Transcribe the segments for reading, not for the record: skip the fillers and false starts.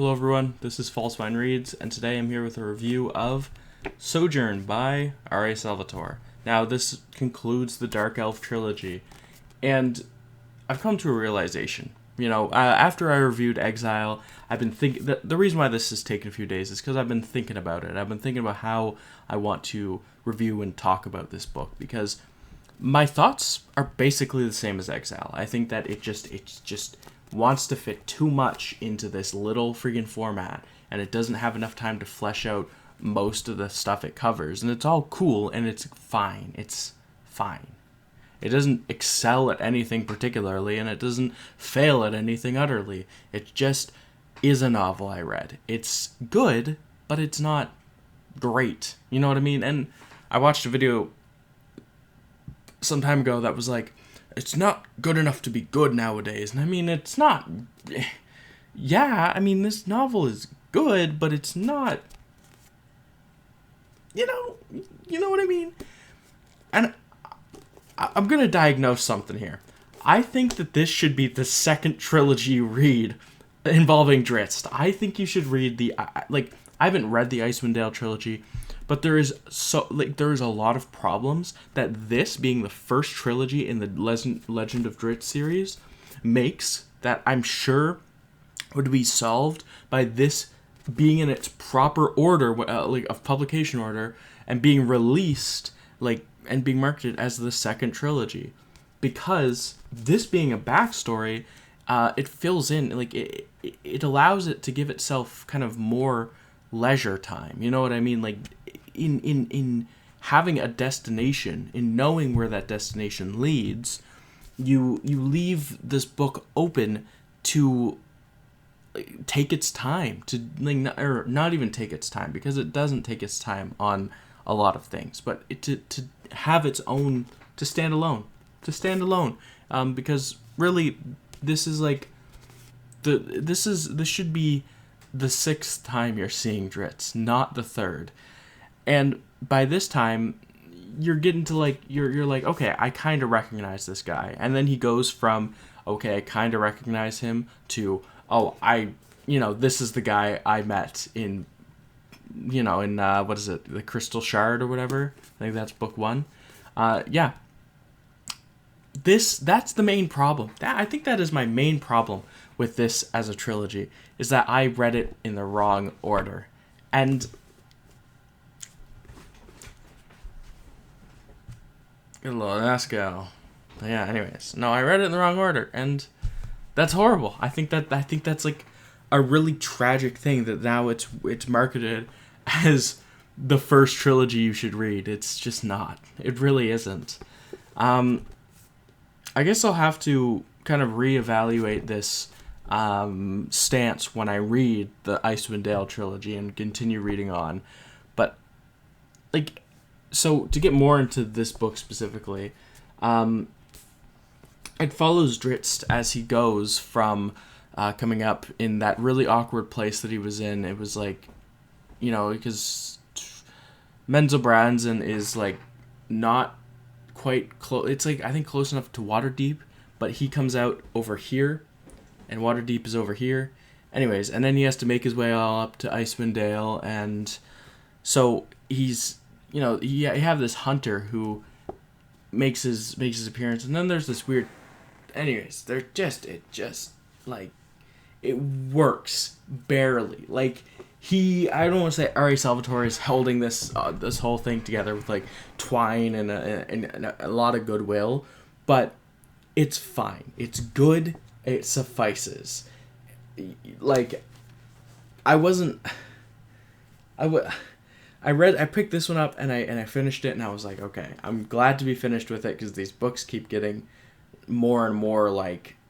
Hello everyone, this is False Vine Reads, and today I'm here with a review of Sojourn by R.A. Salvatore. Now, this concludes the Dark Elf trilogy, and I've come to a realization. After I reviewed Exile, I've been thinking... The reason why this has taken a few days is because I've been thinking about it. I've been thinking about how I want to review and talk about this book, because my thoughts are basically the same as Exile. I think that it just wants to fit too much into this little friggin' format, and it doesn't have enough time to flesh out most of the stuff it covers. And it's all cool, and it's fine. It's fine. It doesn't excel at anything particularly, and it doesn't fail at anything utterly. It just is a novel I read. It's good, but it's not great. You know what I mean? And I watched a video some time ago that was like, it's not good enough to be good nowadays. And I mean, it's not... Yeah, I mean, this novel is good, but it's not... You know what I mean? And I'm going to diagnose something here. I think that this should be the second trilogy you read involving Drizzt. I think you should read the... I haven't read the Icewind Dale trilogy, but there is a lot of problems that this being the first trilogy in the Legend of Drizzt series makes that I'm sure would be solved by this being in its proper order, of publication order, and being released, and being marketed as the second trilogy. Because this being a backstory, it fills in, it allows it to give itself kind of more leisure time. You know what I mean? In having a destination, in knowing where that destination leads, you leave this book open to take its time, to or not even take its time, because it doesn't take its time on a lot of things, but to have its own, to stand alone, because really this is this should be the sixth time you're seeing Drizzt, not the third. And by this time, you're getting to you're like, okay, I kind of recognize this guy. And then he goes from, okay, I kind of recognize him, to, oh, this is the guy I met in what is it, the Crystal Shard or whatever. I think that's book 1. Yeah. That's the main problem. I think that is my main problem with this as a trilogy, is that I read it in the wrong order. And good Lord, let's go. Yeah, anyways. No, I read it in the wrong order, and that's horrible. I think that's a really tragic thing that now it's marketed as the first trilogy you should read. It's just not. It really isn't. I guess I'll have to kind of reevaluate this stance when I read the Icewind Dale trilogy and continue reading on. But so to get more into this book specifically, it follows Drizzt as he goes from coming up in that really awkward place that he was in. It was because Menzoberranzan is not quite close. It's I think close enough to Waterdeep, but he comes out over here, and Waterdeep is over here. Anyways, and then he has to make his way all up to Icewind Dale, and so he's you have this hunter who makes his appearance, and then there's this weird. Anyways, it works barely. I don't want to say R.A. Salvatore is holding this whole thing together with twine and a lot of goodwill, but it's fine. It's good. It suffices. I picked this one up and I finished it, and I was like, okay, I'm glad to be finished with it, because these books keep getting more and more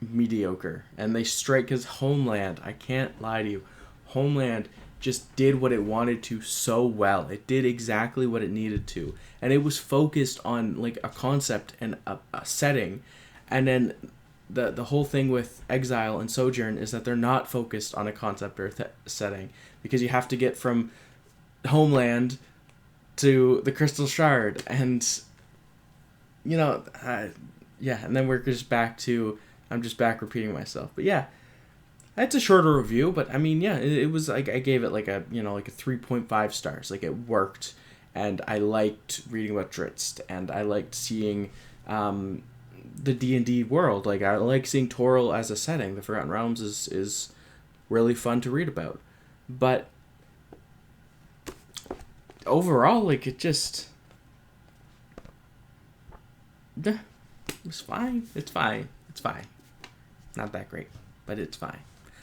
mediocre, and they strike, because Homeland, I can't lie to you, Homeland just did what it wanted to so well. It did exactly what it needed to, and it was focused on a concept and a setting. And then the whole thing with Exile and Sojourn is that they're not focused on a concept or setting, because you have to get from Homeland to the Crystal Shard, and and then we're just back to, I'm just back repeating myself. But yeah, It's a shorter review, but I mean, yeah, it was like I gave it like a 3.5 stars. Like it worked, and I liked reading about Drizzt, and I liked seeing the D&D world. Like I like seeing Toril as a setting. The Forgotten Realms is really fun to read about, but overall, like it just it was fine. It's fine. It's fine. Not that great, but it's fine.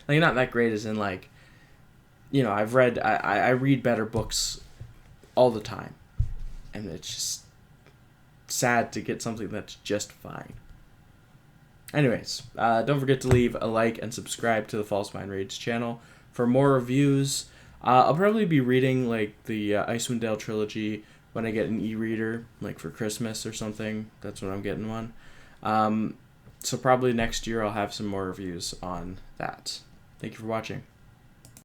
Like not that great as in like, I read better books all the time, and it's just sad to get something that's just fine. Anyways, don't forget to leave a like and subscribe to the False Mind Raids channel for more reviews. I'll probably be reading like the Icewind Dale trilogy when I get an e-reader, like for Christmas or something. That's when I'm getting one. So probably next year I'll have some more reviews on that. Thank you for watching.